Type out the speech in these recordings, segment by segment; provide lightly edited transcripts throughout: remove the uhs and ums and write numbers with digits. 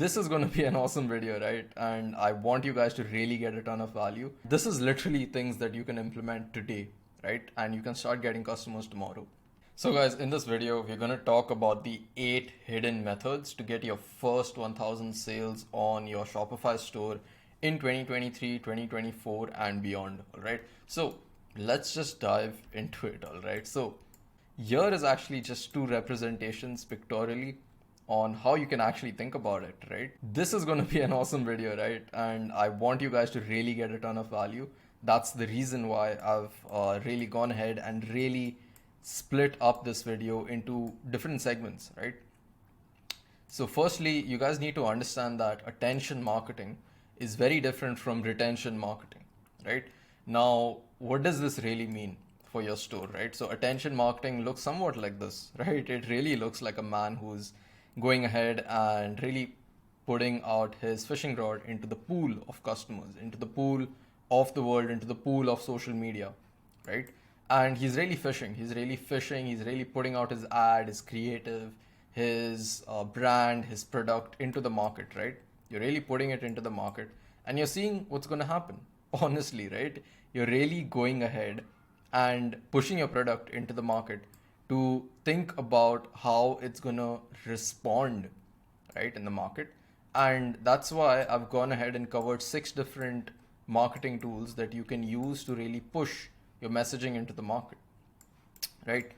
This is going to be an awesome video, right? And I want you guys to really get a ton of value. This is literally things that you can implement today, right? And you can start getting customers tomorrow. So guys, in this video, we're going to talk about the 8 hidden methods to get your first 1000 sales on your Shopify store in 2023, 2024 and beyond, all right? So let's just dive into it, all right? So here is actually just two representations pictorially on how you can actually think about it, right? This is going to be an awesome video, right? And I want you guys to really get a ton of value. That's the reason why I've really gone ahead and really split up this video into different segments, right? So firstly, you guys need to understand that attention marketing is very different from retention marketing, right? Now, what does this really mean for your store, right? So attention marketing looks somewhat like this, right? It really looks like a man who's going ahead and really putting out his fishing rod into the pool of customers, into the pool of the world, into the pool of social media, right? And he's really fishing. He's really fishing. He's really putting out his ad, his creative, his brand, his product into the market, right? You're really putting it into the market and you're seeing what's going to happen. Honestly, right? You're really going ahead and pushing your product into the market to think about how it's going to respond, right, in the market. And that's why I've gone ahead and covered 6 different marketing tools that you can use to really push your messaging into the market, right?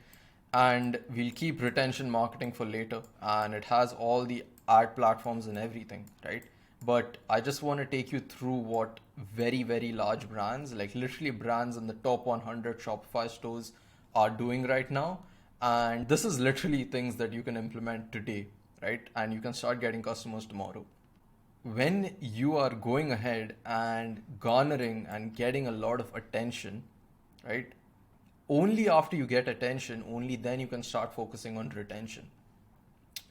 And we'll keep retention marketing for later, and it has all the ad platforms and everything, right? But I just want to take you through what very large brands, like literally brands in the top 100 Shopify stores, are doing right now. And this is literally things that you can implement today, right? And you can start getting customers tomorrow. When you are going ahead and garnering and getting a lot of attention, right? Only after you get attention, only then you can start focusing on retention,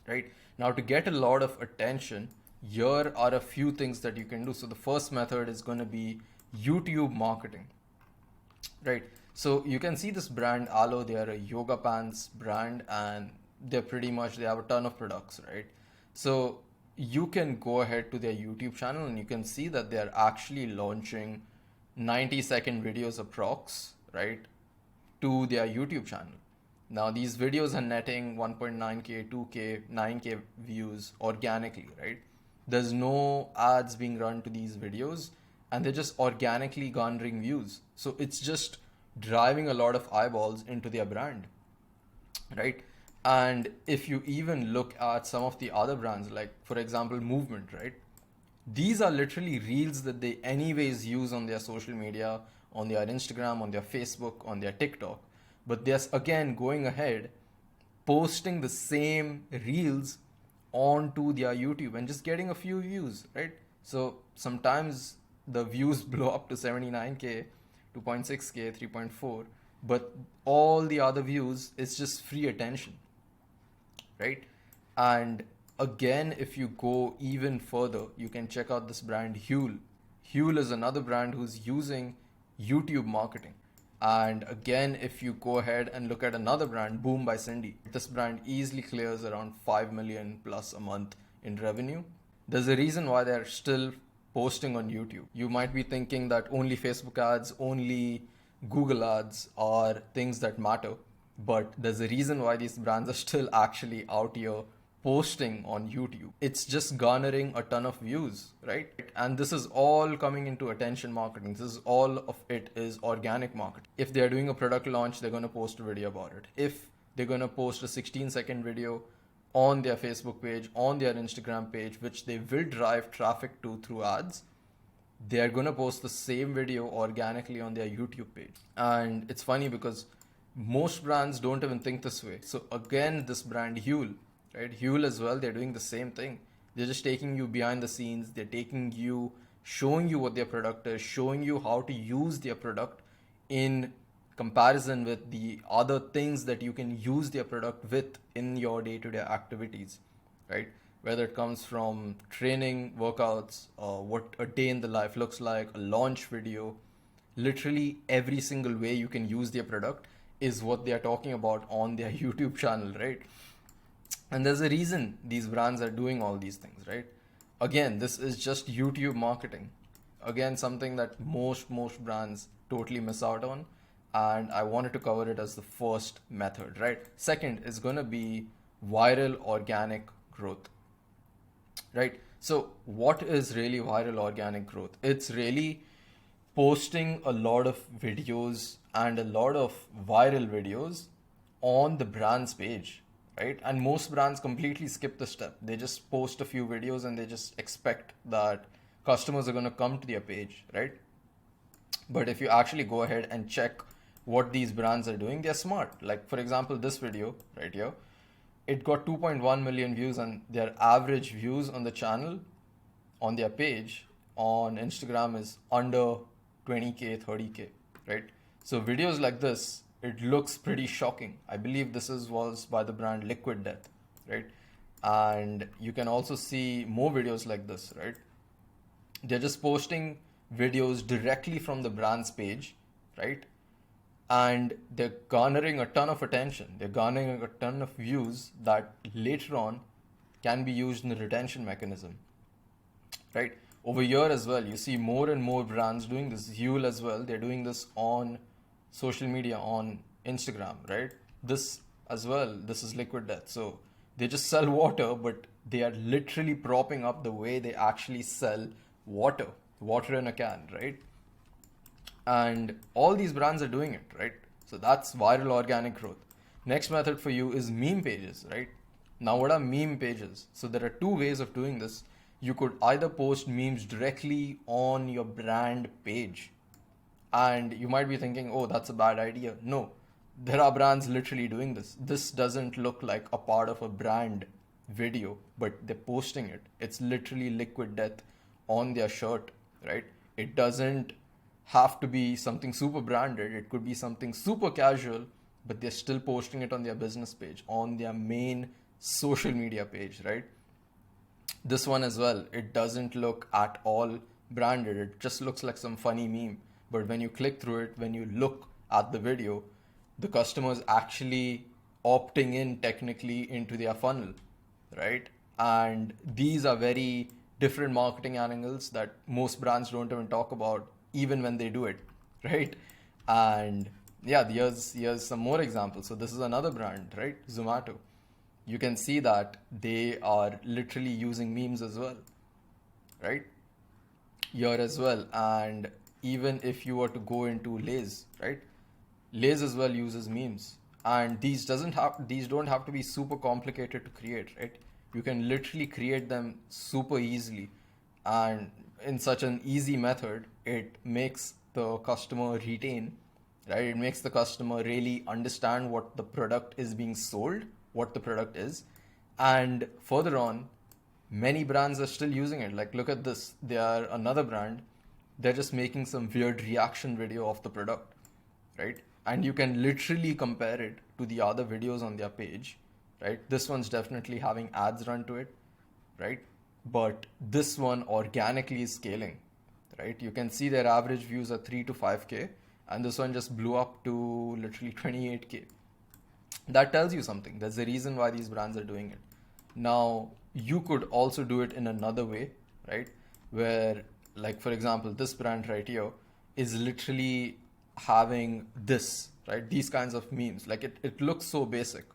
right? Now, to get a lot of attention, here are a few things that you can do. So the first method is going to be YouTube marketing, right? So you can see this brand Alo, they are a yoga pants brand and they have a ton of products, right? So you can go ahead to their YouTube channel and you can see that they are actually launching 90-second videos approx, right, to their YouTube channel. Now these videos are netting 1.9k, 2k, 9k views organically, right? There's no ads being run to these videos and they're just organically garnering views. So it's just driving a lot of eyeballs into their brand, right? And if you even look at some of the other brands, like for example, Movement, right? These are literally reels that they anyways use on their social media, on their Instagram, on their Facebook, on their TikTok. But they're again going ahead, posting the same reels onto their YouTube and just getting a few views, right? So sometimes the views blow up to 79k, 2.6k, 3.4, but all the other views is just free attention, right? And again, if you go even further, you can check out this brand Huel. Huel is another brand who's using YouTube marketing. And again, if you go ahead and look at another brand, Boom by Cindy, this brand easily clears around 5 million plus a month in revenue. There's a reason why they're still posting on YouTube. You might be thinking that only Facebook ads, only Google ads are things that matter, but there's a reason why these brands are still actually out here posting on YouTube. It's just garnering a ton of views, right? And this is all coming into attention marketing. This is all of it is organic marketing. If they're doing a product launch, they're going to post a video about it. If they're going to post a 16-second video on their Facebook page, on their Instagram page, which they will drive traffic to through ads, they're going to post the same video organically on their YouTube page. And it's funny because most brands don't even think this way. So again, this brand Huel, right? Huel as well, they're doing the same thing. They're just taking you behind the scenes. They're taking you, showing you what their product is, showing you how to use their product in comparison with the other things that you can use their product with in your day-to-day activities, right? Whether it comes from training, workouts, what a day in the life looks like, a launch video, literally every single way you can use their product is what they are talking about on their YouTube channel, right? And there's a reason these brands are doing all these things, right? Again, this is just YouTube marketing. Again, something that most brands totally miss out on. And I wanted to cover it as the first method, right? Second is going to be viral organic growth, right? So what is really viral organic growth? It's really posting a lot of videos and a lot of viral videos on the brand's page, right? And most brands completely skip the step. They just post a few videos and they just expect that customers are going to come to their page, right? But if you actually go ahead and check what these brands are doing, they're smart. Like, for example, this video right here, it got 2.1 million views, and their average views on the channel, on their page on Instagram, is under 20k, 30k, right? So videos like this, it looks pretty shocking. I believe this was by the brand Liquid Death, right? And you can also see more videos like this, right? They're just posting videos directly from the brand's page, right? And they're garnering a ton of attention. They're garnering a ton of views that later on can be used in the retention mechanism, right? Over here as well, you see more and more brands doing this. Huel as well, they're doing this on social media, on Instagram, right? This as well, this is Liquid Death. So they just sell water, but they are literally propping up the way they actually sell water in a can, right? And all these brands are doing it, right? So that's viral organic growth. Next method for you is meme pages, right? Now, what are meme pages? So there are two ways of doing this. You could either post memes directly on your brand page, and you might be thinking, oh, that's a bad idea. No, there are brands literally doing this. This doesn't look like a part of a brand video, but they're posting it. It's literally Liquid Death on their shirt, right? It doesn't have to be something super branded. It could be something super casual, but they're still posting it on their business page, on their main social media page, right? This one as well, it doesn't look at all branded. It just looks like some funny meme. But when you click through it, when you look at the video, the customer is actually opting in technically into their funnel, right? And these are very different marketing angles that most brands don't even talk about, even when they do it, right? And yeah, here's some more examples. So this is another brand, right? Zomato. You can see that they are literally using memes as well, right? Here as well. And even if you were to go into Lay's, right? Lay's as well uses memes. And these don't have to be super complicated to create, right? You can literally create them super easily. And in such an easy method, it makes the customer retain, right? It makes the customer really understand what the product is being sold, what the product is. And further on, many brands are still using it. Like, look at this. They are another brand. They're just making some weird reaction video of the product, right? And you can literally compare it to the other videos on their page, right? This one's definitely having ads run to it, right? But this one organically is scaling, right? You can see their average views are 3 to 5k, and this one just blew up to literally 28k. That tells you something. There's a reason why these brands are doing it. Now, you could also do it in another way, right? Where, like, for example, this brand right here is literally having this, right? These kinds of memes. Like, it looks so basic,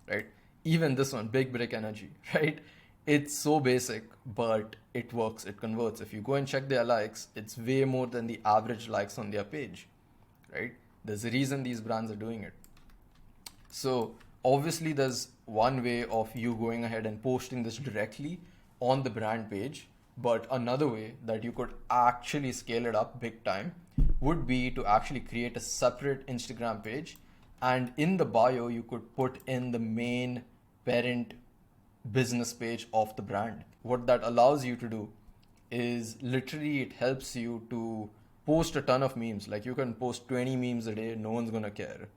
right? Even this one, Big Brick Energy, right? It's so basic, but it works, it converts. If you go and check their likes, it's way more than the average likes on their page, right? There's a reason these brands are doing it. So obviously there's one way of you going ahead and posting this directly on the brand page, but another way that you could actually scale it up big time would be to actually create a separate Instagram page, and in the bio you could put in the main parent business page of the brand. What that allows you to do is literally it helps you to post a ton of memes. Like, you can post 20 memes a day, no one's gonna care,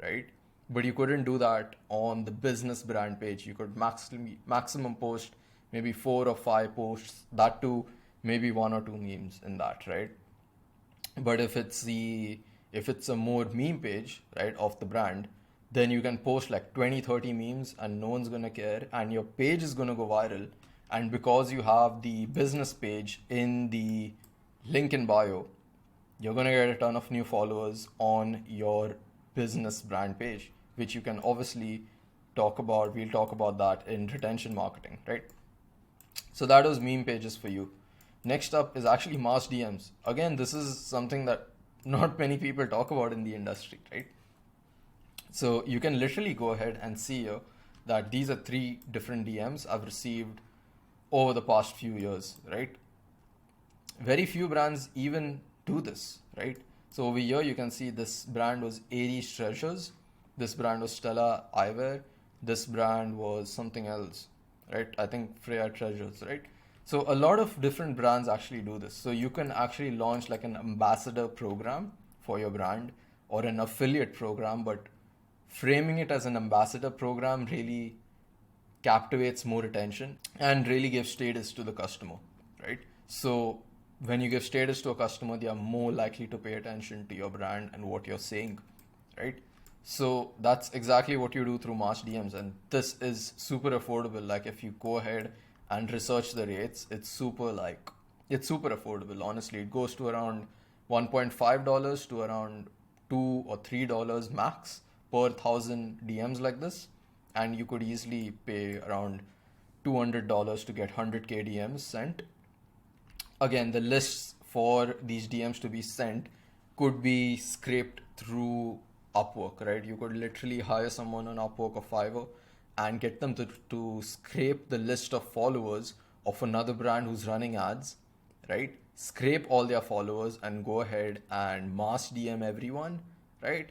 right? But you couldn't do that on the business brand page. You could maximum post maybe 4 or 5 posts, that too maybe 1 or 2 memes in that, right? But if it's a more meme page, right, of the brand, then you can post like 20, 30 memes and no one's gonna care, and your page is gonna go viral, And because you have the business page in the link in bio, you're going to get a ton of new followers on your business brand page, which you can obviously talk about. We'll talk about that in retention marketing, right? So that was meme pages for you. Next up is actually mass DMs. Again, this is something that not many people talk about in the industry, right? So you can literally go ahead and see here that these are 3 different DMs I've received over the past few years, right? Very few brands even do this, right? So over here you can see this brand was Aries Treasures, this brand was Stella Eyewear, this brand was something else, right? I think Freya Treasures, right? So a lot of different brands actually do this. So you can actually launch like an ambassador program for your brand or an affiliate program, but framing it as an ambassador program really captivates more attention and really gives status to the customer, right? So when you give status to a customer, they are more likely to pay attention to your brand and what you're saying, right? So that's exactly what you do through mass DMs, and this is super affordable. Like if you go ahead and research the rates, it's super affordable. Honestly, it goes to around $1.5 to around $2 or $3 max per 1,000 DMs like this, and you could easily pay around $200 to get 100K DMs sent. Again, the lists for these DMs to be sent could be scraped through Upwork, right? You could literally hire someone on Upwork or Fiverr and get them to scrape the list of followers of another brand who's running ads, right? Scrape all their followers and go ahead and mass DM everyone, right?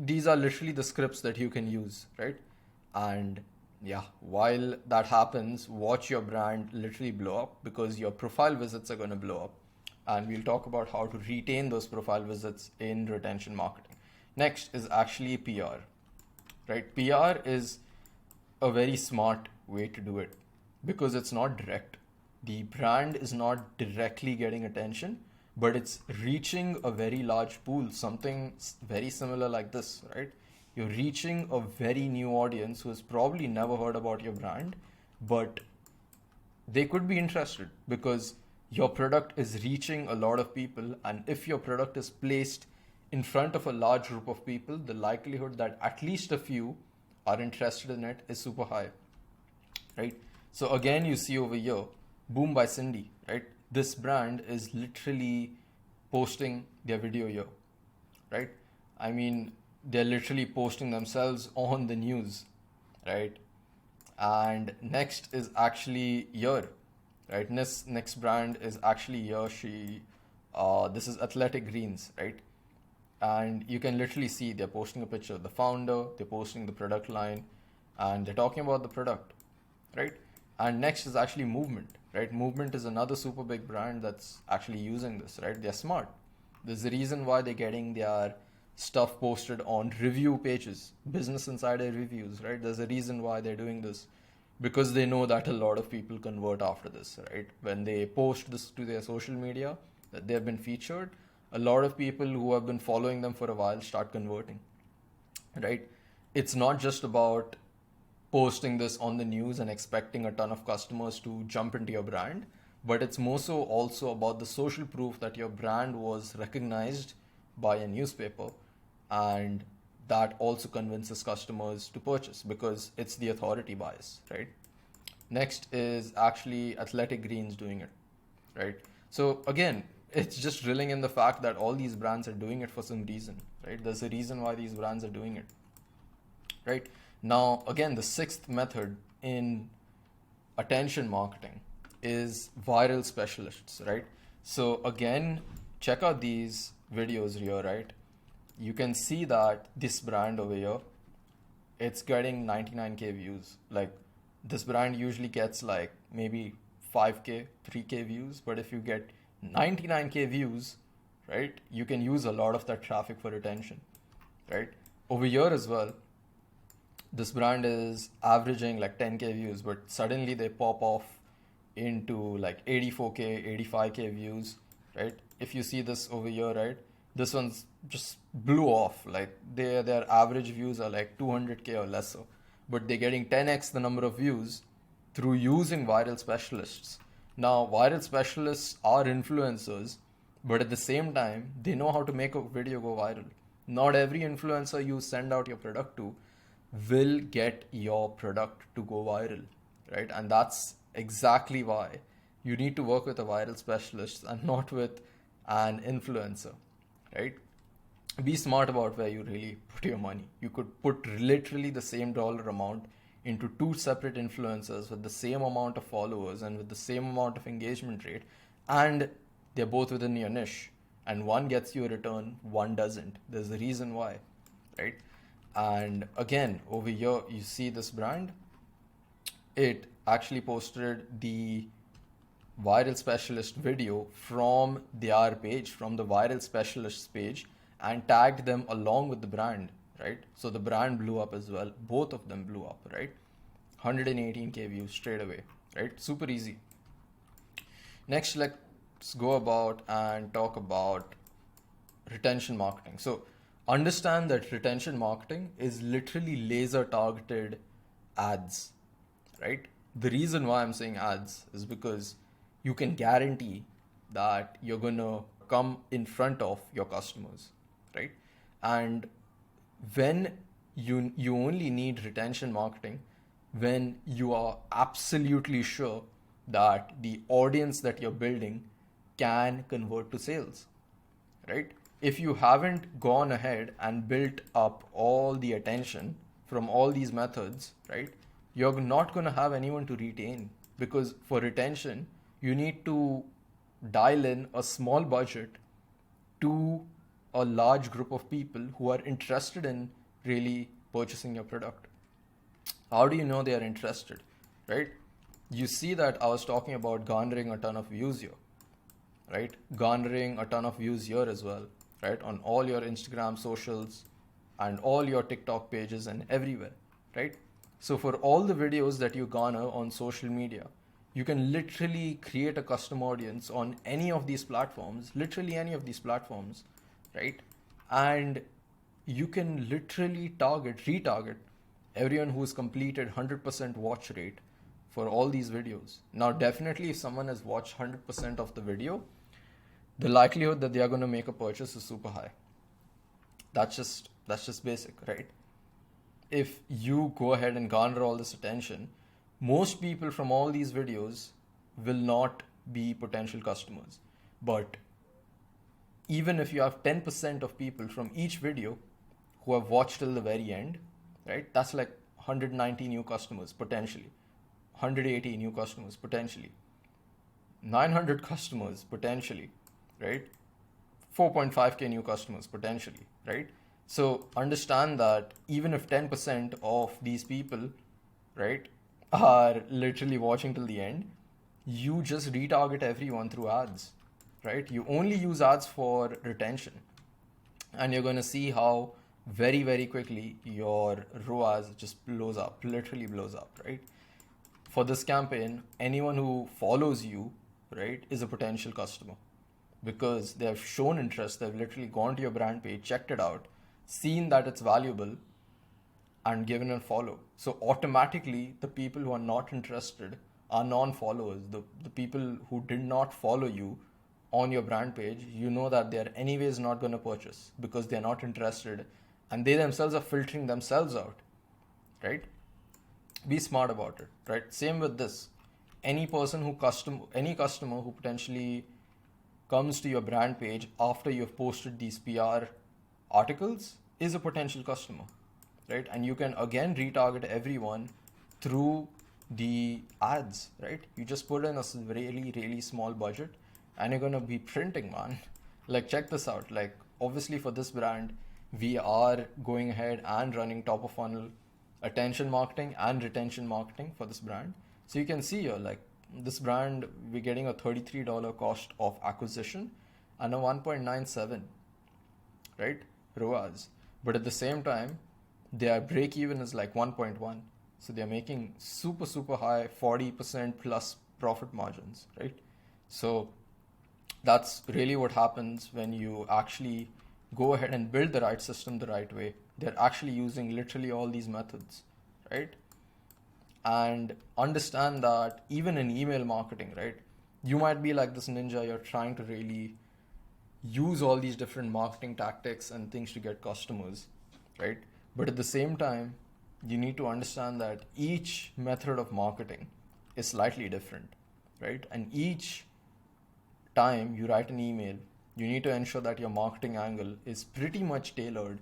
These are literally the scripts that you can use, right? And yeah, while that happens, watch your brand literally blow up because your profile visits are going to blow up. And we'll talk about how to retain those profile visits in retention marketing. Next is actually PR, right? PR is a very smart way to do it because it's not direct. The brand is not directly getting attention, but it's reaching a very large pool, something very similar like this, right? You're reaching a very new audience who has probably never heard about your brand, but they could be interested because your product is reaching a lot of people. And if your product is placed in front of a large group of people, the likelihood that at least a few are interested in it is super high, right? So again, you see over here, Boom by Cindy, right? This brand is literally posting their video here, right? I mean, they're literally posting themselves on the news, right? And next is actually here, right? Next brand is actually here. This is Athletic Greens, right? And you can literally see they're posting a picture of the founder, they're posting the product line, and they're talking about the product, right? And next is actually Movement, right? Movement is another super big brand that's actually using this, right? They're smart. There's a reason why they're getting their stuff posted on review pages, Business Insider reviews, right? There's a reason why they're doing this because they know that a lot of people convert after this, right? When they post this to their social media that they've been featured, a lot of people who have been following them for a while start converting, right? It's not just about posting this on the news and expecting a ton of customers to jump into your brand, but it's more so also about the social proof that your brand was recognized by a newspaper, and that also convinces customers to purchase because it's the authority bias, right? Next is actually Athletic Greens doing it, right? So again, it's just drilling in the fact that all these brands are doing it for some reason, right? There's a reason why these brands are doing it, right? Now, again, the 6th method in attention marketing is viral specialists, right? So again, check out these videos here, right? You can see that this brand over here, it's getting 99K views. Like this brand usually gets like maybe 5K, 3K views, but if you get 99K views, right, you can use a lot of that traffic for retention, right? Over here as well, this brand is averaging like 10K views, but suddenly they pop off into like 84K, 85K views, right? If you see this over here, right, this one's just blew off. Like their average views are like 200K or lesser, but they're getting 10x the number of views, through using viral specialists. Now, viral specialists are influencers, but at the same time, they know how to make a video go viral. Not every influencer you send out your product to will get your product to go viral, right? And that's exactly why you need to work with a viral specialist and not with an influencer, right? Be smart about where you really put your money. You could put literally the same dollar amount into two separate influencers with the same amount of followers and with the same amount of engagement rate, and they're both within your niche. And one gets you a return, one doesn't. There's a reason why, right? And again, over here, you see this brand. It actually posted the viral specialist video from their page, from the viral specialists page, and tagged them along with the brand, right? So the brand blew up as well. Both of them blew up, right? 118K views straight away, right? Super easy. Next, let's go about and talk about retention marketing. So understand that retention marketing is literally laser targeted ads, right? The reason why I'm saying ads is because you can guarantee that you're gonna come in front of your customers, right? And when you only need retention marketing when you are absolutely sure that the audience that you're building can convert to sales, right? If you haven't gone ahead and built up all the attention from all these methods, right, you're not going to have anyone to retain, because for retention, you need to dial in a small budget to a large group of people who are interested in really purchasing your product. How do you know they are interested, right? You see that I was talking about garnering a ton of views here, right? Garnering a ton of views here as well, right? On all your Instagram socials and all your TikTok pages and everywhere, right? So for all the videos that you garner on social media, you can literally create a custom audience on any of these platforms, literally any of these platforms, right? And you can literally retarget everyone who's completed 100% watch rate for all these videos. Now, definitely if someone has watched 100% of the video, the likelihood that they are going to make a purchase is super high. That's just basic, right? If you go ahead and garner all this attention, most people from all these videos will not be potential customers. But even if you have 10% of people from each video who have watched till the very end, right? That's like 190 new customers potentially, 180 new customers potentially, 900 customers potentially, right? 4.5K new customers potentially, right? So understand that even if 10% of these people, right, are literally watching till the end, you just retarget everyone through ads, right? You only use ads for retention, and you're going to see how very, very quickly your ROAS just blows up, literally blows up, right? For this campaign, anyone who follows you, right, is a potential customer, because they have shown interest. They've literally gone to your brand page, checked it out, seen that it's valuable, and given a follow. So automatically, the people who are not interested are non-followers. The people who did not follow you on your brand page, you know that they're anyways not going to purchase because they're not interested, and they themselves are filtering themselves out, right? Be smart about it, right? Same with this. Any customer who potentially comes to your brand page after you've posted these PR articles is a potential customer, right? And you can again retarget everyone through the ads, right? You just put in a really, really small budget and you're going to be printing, man. Like, check this out. Like, obviously for this brand, we are going ahead and running top of funnel attention marketing and retention marketing for this brand. So you can see here, like, this brand, we're getting a $33 cost of acquisition and a 1.97, right, ROAS. But at the same time, their break even is like 1.1. So they're making super, super high 40% plus profit margins, right? So that's really what happens when you actually go ahead and build the right system the right way. They're actually using literally all these methods, right? and understand that even in email marketing, right, you might be like this ninja, you're trying to really use all these different marketing tactics and things to get customers, right? But at the same time, you need to understand that each method of marketing is slightly different, right? And each time you write an email, you need to ensure that your marketing angle is pretty much tailored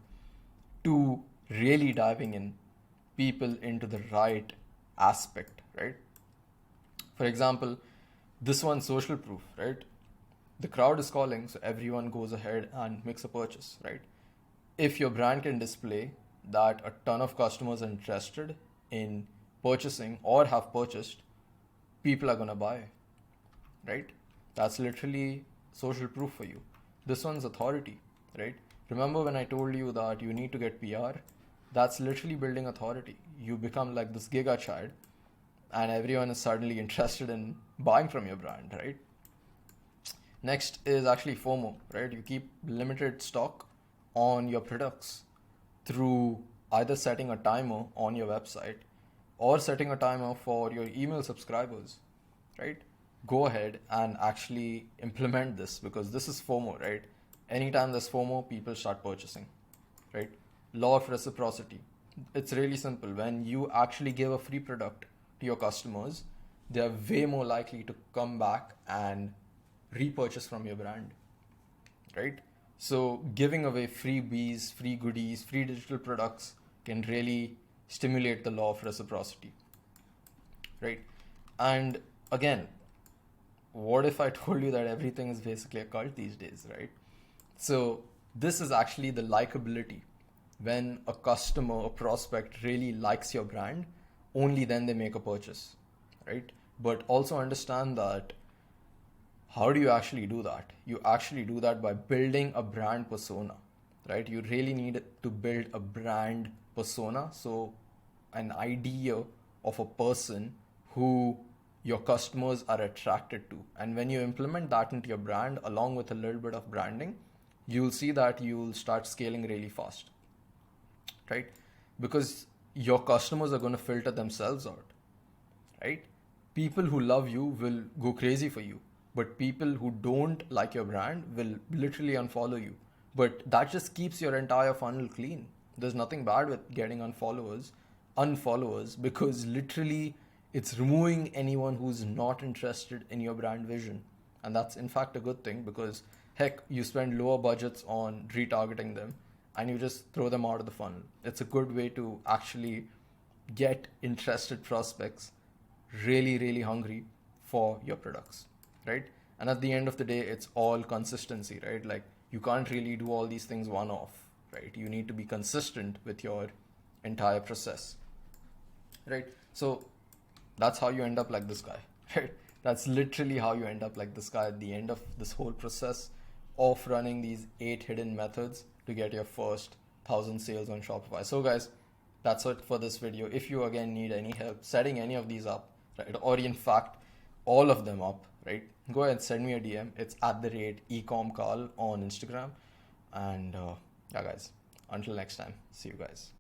to really diving in people into the right aspect, right? For example, this one's social proof, right? The crowd is calling, so everyone goes ahead and makes a purchase, right? If your brand can display that a ton of customers are interested in purchasing or have purchased, people are gonna buy, right? That's literally social proof for you. This one's authority, right? Remember when I told you that you need to get PR? That's literally building authority. You become like this giga child, and everyone is suddenly interested in buying from your brand, right? Next is actually FOMO, right? You keep limited stock on your products through either setting a timer on your website or setting a timer for your email subscribers, right? Go ahead and actually implement this, because this is FOMO, right? Anytime there's FOMO, people start purchasing, right? Law of reciprocity. It's really simple. When you actually give a free product to your customers, they are way more likely to come back and repurchase from your brand, right? So giving away freebies, free goodies, free digital products can really stimulate the law of reciprocity, right? And again, what if I told you that everything is basically a cult these days, right? So this is actually the likability. When a customer or prospect really likes your brand, only then they make a purchase, right? But also understand that how do you actually do that? You actually do that by building a brand persona, right? You really need to build a brand persona. So an idea of a person who your customers are attracted to. And when you implement that into your brand along with a little bit of branding, you'll see that you'll start scaling really fast, right? Because your customers are going to filter themselves out, right? People who love you will go crazy for you, but people who don't like your brand will literally unfollow you. But that just keeps your entire funnel clean. There's nothing bad with getting unfollowers, because literally it's removing anyone who's not interested in your brand vision. And that's in fact a good thing, because heck, you spend lower budgets on retargeting them and you just throw them out of the funnel. It's a good way to actually get interested prospects really, really hungry for your products, right? And at the end of the day, it's all consistency, right? Like you can't really do all these things one off, right? You need to be consistent with your entire process, right? So that's how you end up like this guy, right? That's literally how you end up like this guy at the end of this whole process of running these 8 hidden methods to get your first 1,000 sales on Shopify. So guys, that's it for this video. If you again need any help setting any of these up, right, or in fact all of them up, right, go ahead and send me a DM. It's @ecomcarl on Instagram. And yeah guys, until next time, see you guys.